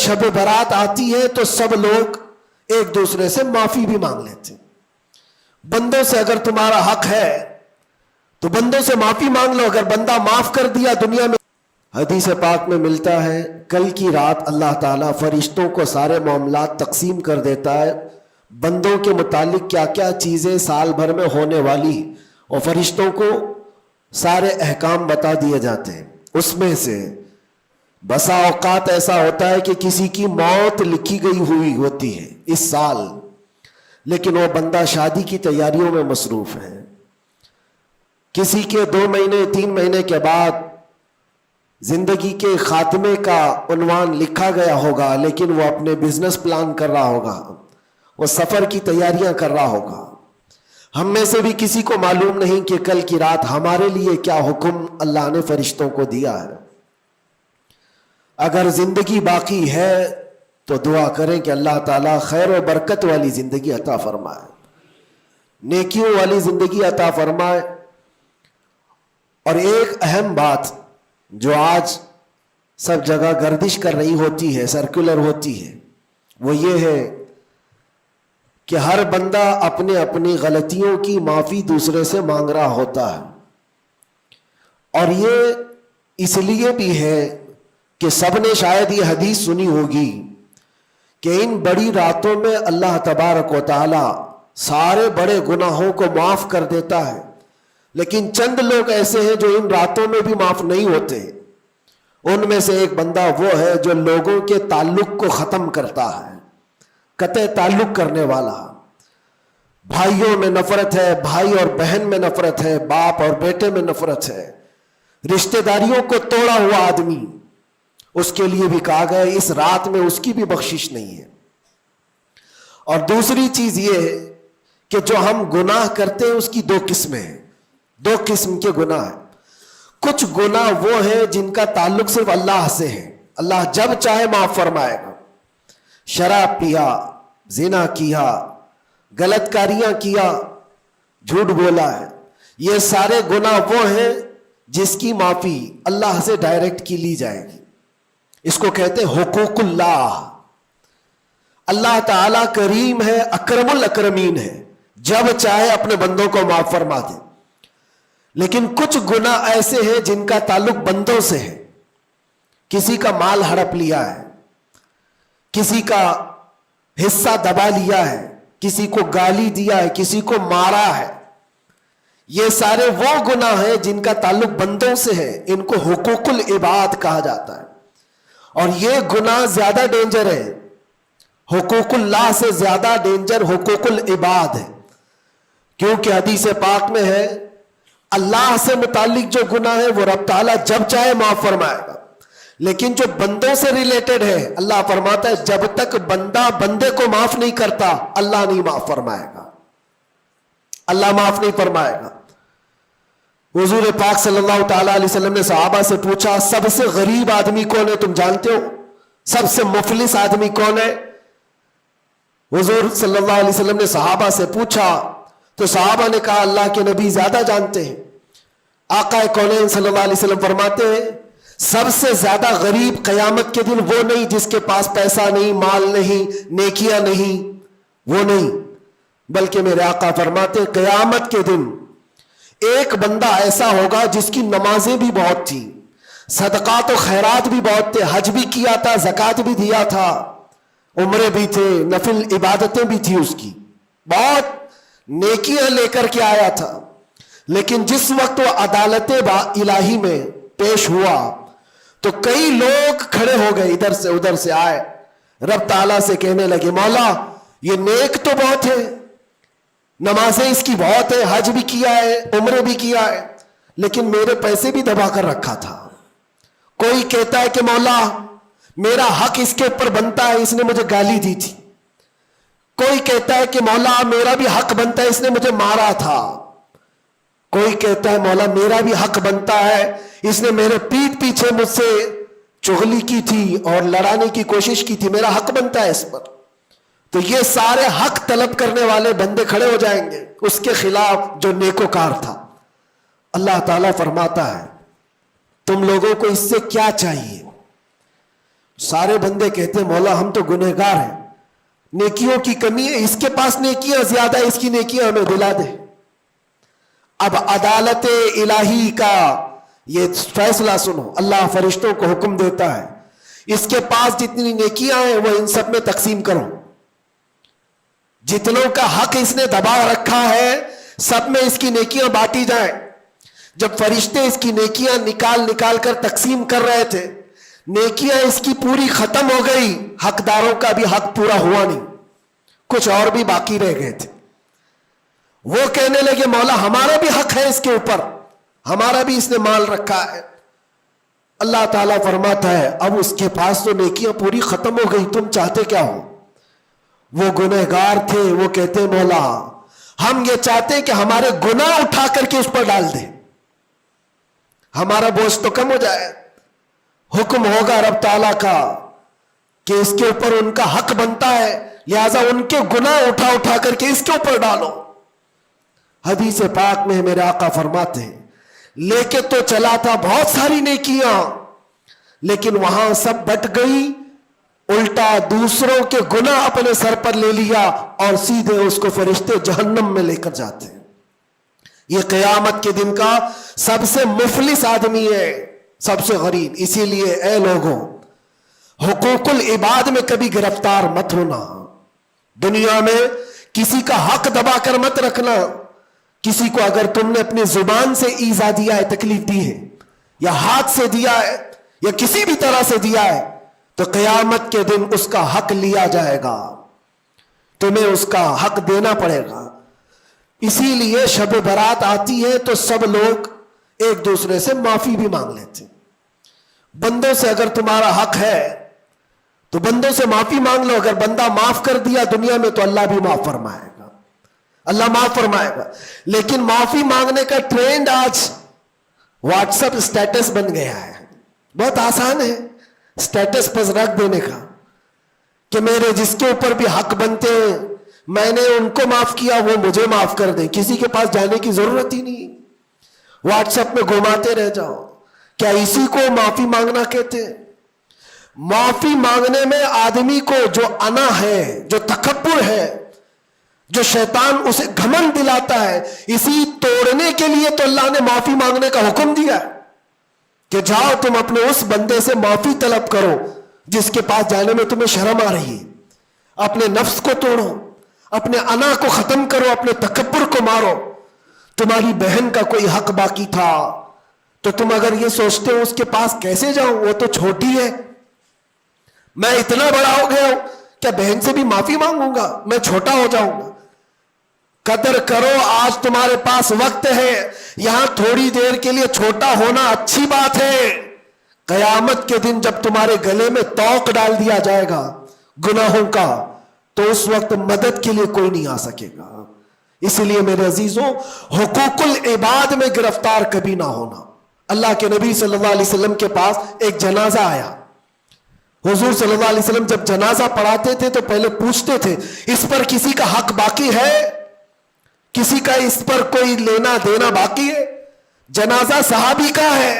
شب برات آتی ہے تو سب لوگ ایک دوسرے سے معافی بھی مانگ لیتے ہیں. بندوں سے اگر تمہارا حق ہے تو بندوں سے معافی مانگ لو. اگر بندہ معاف کر دیا دنیا میں. حدیث پاک میں ملتا ہے کل کی رات اللہ تعالیٰ فرشتوں کو سارے معاملات تقسیم کر دیتا ہے, بندوں کے متعلق کیا کیا چیزیں سال بھر میں ہونے والی, اور فرشتوں کو سارے احکام بتا دیے جاتے ہیں. اس میں سے بسا اوقات ایسا ہوتا ہے کہ کسی کی موت لکھی گئی ہوئی ہوتی ہے اس سال, لیکن وہ بندہ شادی کی تیاریوں میں مصروف ہے. کسی کے 2 مہینے 3 مہینے کے بعد زندگی کے خاتمے کا عنوان لکھا گیا ہوگا, لیکن وہ اپنے بزنس پلان کر رہا ہوگا, وہ سفر کی تیاریاں کر رہا ہوگا. ہم میں سے بھی کسی کو معلوم نہیں کہ کل کی رات ہمارے لیے کیا حکم اللہ نے فرشتوں کو دیا ہے. اگر زندگی باقی ہے تو دعا کریں کہ اللہ تعالیٰ خیر و برکت والی زندگی عطا فرمائے, نیکیوں والی زندگی عطا فرمائے. اور ایک اہم بات جو آج سب جگہ گردش کر رہی ہوتی ہے, سرکولر ہوتی ہے, وہ یہ ہے کہ ہر بندہ اپنے اپنی غلطیوں کی معافی دوسرے سے مانگ رہا ہوتا ہے. اور یہ اس لیے بھی ہے کہ سب نے شاید یہ حدیث سنی ہوگی کہ ان بڑی راتوں میں اللہ تبارک و تعالی سارے بڑے گناہوں کو معاف کر دیتا ہے, لیکن چند لوگ ایسے ہیں جو ان راتوں میں بھی معاف نہیں ہوتے. ان میں سے ایک بندہ وہ ہے جو لوگوں کے تعلق کو ختم کرتا ہے, قطع تعلق کرنے والا. بھائیوں میں نفرت ہے, بھائی اور بہن میں نفرت ہے, باپ اور بیٹے میں نفرت ہے, رشتہ داریوں کو توڑا ہوا آدمی, اس کے لیے بھی کہا گیا اس رات میں اس کی بھی بخشش نہیں ہے. اور دوسری چیز یہ ہے کہ جو ہم گناہ کرتے ہیں اس کی 2 قسمیں ہیں, 2 قسم کے گناہ ہیں. کچھ گناہ وہ ہیں جن کا تعلق صرف اللہ سے ہے, اللہ جب چاہے معاف فرمائے گا. شراب پیا, زنا کیا, غلط کاریاں کیا, جھوٹ بولا ہے, یہ سارے گناہ وہ ہیں جس کی معافی اللہ سے ڈائریکٹ کی لی جائے گی. اس کو کہتے ہیں حقوق اللہ. اللہ تعالیٰ کریم ہے, اکرم الاکرمین ہے, جب چاہے اپنے بندوں کو معاف فرما دے. لیکن کچھ گناہ ایسے ہیں جن کا تعلق بندوں سے ہے. کسی کا مال ہڑپ لیا ہے, کسی کا حصہ دبا لیا ہے, کسی کو گالی دیا ہے, کسی کو مارا ہے, یہ سارے وہ گناہ ہیں جن کا تعلق بندوں سے ہے. ان کو حقوق العباد کہا جاتا ہے. اور یہ گناہ زیادہ ڈینجر ہے, حقوق اللہ سے زیادہ ڈینجر حقوق العباد ہے. کیونکہ حدیث پاک میں ہے اللہ سے متعلق جو گناہ ہے وہ رب تعالیٰ جب چاہے معاف فرمائے گا, لیکن جو بندوں سے ریلیٹڈ ہے اللہ فرماتا ہے جب تک بندہ بندے کو معاف نہیں کرتا اللہ نہیں معاف فرمائے گا, اللہ معاف نہیں فرمائے گا. حضور پاک صلی اللہ تعالیٰ علیہ وسلم نے صحابہ سے پوچھا سب سے غریب آدمی کون ہے, تم جانتے ہو سب سے مفلس آدمی کون ہے؟ حضور صلی اللہ علیہ وسلم نے صحابہ سے پوچھا تو صحابہ نے کہا اللہ کے نبی زیادہ جانتے ہیں. آقا کونین صلی اللہ علیہ وسلم فرماتے ہیں سب سے زیادہ غریب قیامت کے دن وہ نہیں جس کے پاس پیسہ نہیں, مال نہیں, نیکیاں نہیں, وہ نہیں, بلکہ میرے آقا فرماتے ہیں قیامت کے دن ایک بندہ ایسا ہوگا جس کی نمازیں بھی بہت تھی, صدقات و خیرات بھی بہت تھے, حج بھی کیا تھا, زکوٰۃ بھی دیا تھا, عمرے بھی تھے, نفل عبادتیں بھی تھی, اس کی بہت نیکیاں لے کر کے آیا تھا. لیکن جس وقت وہ عدالت الہی میں پیش ہوا تو کئی لوگ کھڑے ہو گئے, ادھر سے ادھر سے آئے, رب تعالیٰ سے کہنے لگے مولا یہ نیک تو بہت ہے, نمازیں اس کی بہت ہے, حج بھی کیا ہے, عمرے بھی کیا ہے, لیکن میرے پیسے بھی دبا کر رکھا تھا. کوئی کہتا ہے کہ مولا میرا حق اس کے اوپر بنتا ہے, اس نے مجھے گالی دی تھی. کوئی کہتا ہے کہ مولا میرا بھی حق بنتا ہے, اس نے مجھے مارا تھا. کوئی کہتا ہے مولا میرا بھی حق بنتا ہے, اس نے میرے پیٹھ پیچھے مجھ سے چغلی کی تھی اور لڑانے کی کوشش کی تھی, میرا حق بنتا ہے اس پر. تو یہ سارے حق طلب کرنے والے بندے کھڑے ہو جائیں گے اس کے خلاف جو نیکوکار تھا. اللہ تعالیٰ فرماتا ہے تم لوگوں کو اس سے کیا چاہیے؟ سارے بندے کہتے ہیں مولا ہم تو گنہگار ہیں, نیکیوں کی کمی ہے, اس کے پاس نیکیاں زیادہ, اس کی نیکیاں ہمیں دلا دے. اب عدالت الہی کا یہ فیصلہ سنو. اللہ فرشتوں کو حکم دیتا ہے اس کے پاس جتنی نیکیاں ہیں وہ ان سب میں تقسیم کرو. جتنوں کا حق اس نے دبا رکھا ہے سب میں اس کی نیکیاں بانٹی جائیں. جب فرشتے اس کی نیکیاں نکال کر تقسیم کر رہے تھے, نیکیاں اس کی پوری ختم ہو گئی, حقداروں کا بھی حق پورا ہوا نہیں, کچھ اور بھی باقی رہ گئے تھے. وہ کہنے لگے مولا ہمارا بھی حق ہے اس کے اوپر, ہمارا بھی اس نے مال رکھا ہے. اللہ تعالیٰ فرماتا ہے اب اس کے پاس تو نیکیاں پوری ختم ہو گئی, تم چاہتے کیا ہو؟ وہ گنہگار تھے, وہ کہتے مولا ہم یہ چاہتے ہیں کہ ہمارے گناہ اٹھا کر کے اس پر ڈال دیں, ہمارا بوجھ تو کم ہو جائے. حکم ہوگا رب تعالیٰ کا کہ اس کے اوپر ان کا حق بنتا ہے, لہذا ان کے گناہ اٹھا کر کے اس کے اوپر ڈالو. حدیث پاک میں میرے آقا فرماتے ہیں لے کے تو چلا تھا بہت ساری نیکیاں, لیکن وہاں سب بٹ گئی, الٹا دوسروں کے گناہ اپنے سر پر لے لیا اور سیدھے اس کو فرشتے جہنم میں لے کر جاتے ہیں. یہ قیامت کے دن کا سب سے مفلس آدمی ہے, سب سے غریب. اسی لیے اے لوگوں حقوق العباد میں کبھی گرفتار مت ہونا. دنیا میں کسی کا حق دبا کر مت رکھنا. کسی کو اگر تم نے اپنی زبان سے ایذا دیا ہے, تکلیف دی ہے, یا ہاتھ سے دیا ہے, یا کسی بھی طرح سے دیا ہے, تو قیامت کے دن اس کا حق لیا جائے گا, تمہیں اس کا حق دینا پڑے گا. اسی لیے شب برات آتی ہے تو سب لوگ ایک دوسرے سے معافی بھی مانگ لیتے ہیں. بندوں سے اگر تمہارا حق ہے تو بندوں سے معافی مانگ لو. اگر بندہ معاف کر دیا دنیا میں تو اللہ بھی معاف فرمائے گا, اللہ معاف فرمائے گا. لیکن معافی مانگنے کا ٹرینڈ آج واٹس ایپ اسٹیٹس بن گیا ہے. بہت آسان ہے اسٹیٹس پر رکھ دینے کا کہ میرے جس کے اوپر بھی حق بنتے ہیں میں نے ان کو معاف کیا, وہ مجھے معاف کر دیں. کسی کے پاس جانے کی ضرورت ہی نہیں, واٹس ایپ میں گھماتے رہ جاؤ. کیا اسی کو معافی مانگنا کہتے ہیں؟ معافی مانگنے میں آدمی کو جو انا ہے, جو تکبر ہے, جو شیطان اسے گھمنڈ دلاتا ہے, اسی توڑنے کے لیے تو اللہ نے معافی مانگنے کا حکم دیا کہ جاؤ تم اپنے اس بندے سے معافی طلب کرو جس کے پاس جانے میں تمہیں شرم آ رہی ہے. اپنے نفس کو توڑو, اپنے انا کو ختم کرو, اپنے تکبر کو مارو. تمہاری بہن کا کوئی حق باقی تھا تو تم اگر یہ سوچتے ہو اس کے پاس کیسے جاؤں, وہ تو چھوٹی ہے, میں اتنا بڑا ہو گیا ہوں, کیا بہن سے بھی معافی مانگوں گا, میں چھوٹا ہو جاؤں گا. قدر کرو, آج تمہارے پاس وقت ہے, یہاں تھوڑی دیر کے لیے چھوٹا ہونا اچھی بات ہے. قیامت کے دن جب تمہارے گلے میں توق ڈال دیا جائے گا گناہوں کا تو اس وقت مدد کے لیے کوئی نہیں آ سکے گا. اس لیے میرے عزیزوں حقوق العباد میں گرفتار کبھی نہ ہونا. اللہ کے نبی صلی اللہ علیہ وسلم کے پاس ایک جنازہ آیا. حضور صلی اللہ علیہ وسلم جب جنازہ پڑھاتے تھے تو پہلے پوچھتے تھے اس پر کسی کا حق باقی ہے, کسی کا اس پر کوئی لینا دینا باقی ہے. جنازہ صحابی کا ہے.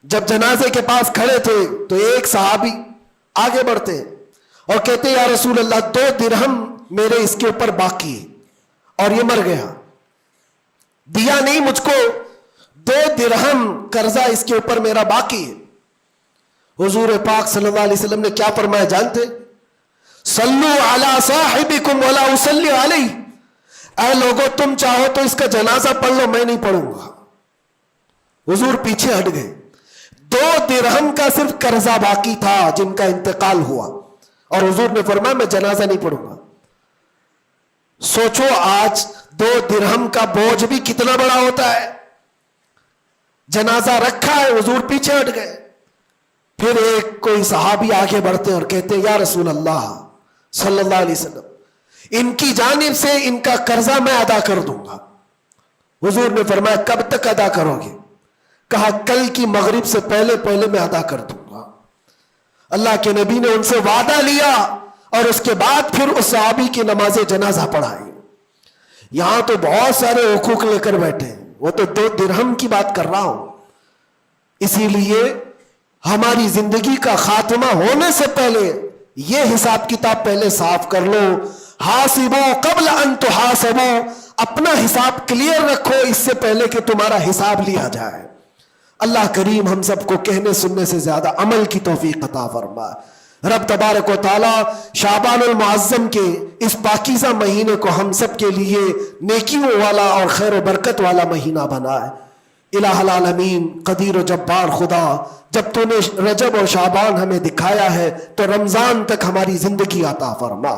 جب جنازے کے پاس کھڑے تھے تو ایک صحابی آگے بڑھتے اور کہتے یا رسول اللہ 2 درہم میرے اس کے اوپر باقی ہے اور یہ مر گیا, دیا نہیں مجھ کو, 2 درہم قرضہ اس کے اوپر میرا باقی ہے. حضور پاک صلی اللہ علیہ وسلم نے کیا فرمایا جانتے؟ صلو علی صاحبکم ولا اصلی علیہ. اے لوگوں تم چاہو تو اس کا جنازہ پڑھ لو, میں نہیں پڑھوں گا. حضور پیچھے ہٹ گئے. 2 درہم کا صرف قرضہ باقی تھا جن کا انتقال ہوا اور حضور نے فرمایا میں جنازہ نہیں پڑھوں گا. سوچو آج 2 درہم کا بوجھ بھی کتنا بڑا ہوتا ہے. جنازہ رکھا ہے, حضور پیچھے ہٹ گئے. پھر ایک کوئی صحابی آگے بڑھتے اور کہتے یا رسول اللہ صلی اللہ علیہ وسلم ان کی جانب سے ان کا قرضہ میں ادا کر دوں گا. حضور نے فرمایا کب تک ادا کرو گے؟ کہا کل کی مغرب سے پہلے میں ادا کر دوں گا. اللہ کے نبی نے ان سے وعدہ لیا اور اس کے بعد پھر اس صحابی کی نماز جنازہ پڑھائی. یہاں تو بہت سارے حقوق لے کر بیٹھے ہیں, وہ تو 2 درہم کی بات کر رہا ہوں. اسی لیے ہماری زندگی کا خاتمہ ہونے سے پہلے یہ حساب کتاب پہلے صاف کر لو. حاسبو قبل ان تحاسبو, اپنا حساب کلیئر رکھو اس سے پہلے کہ تمہارا حساب لیا جائے. اللہ کریم ہم سب کو کہنے سننے سے زیادہ عمل کی توفیق عطا فرمائے. رب تبارک و تعالی شعبان المعظم کے اس پاکیزہ مہینے کو ہم سب کے لیے نیکیوں والا اور خیر و برکت والا مہینہ بنائے. الہ العالمین قدیر و جبار خدا, جب تو نے رجب اور شعبان ہمیں دکھایا ہے تو رمضان تک ہماری زندگی عطا فرما.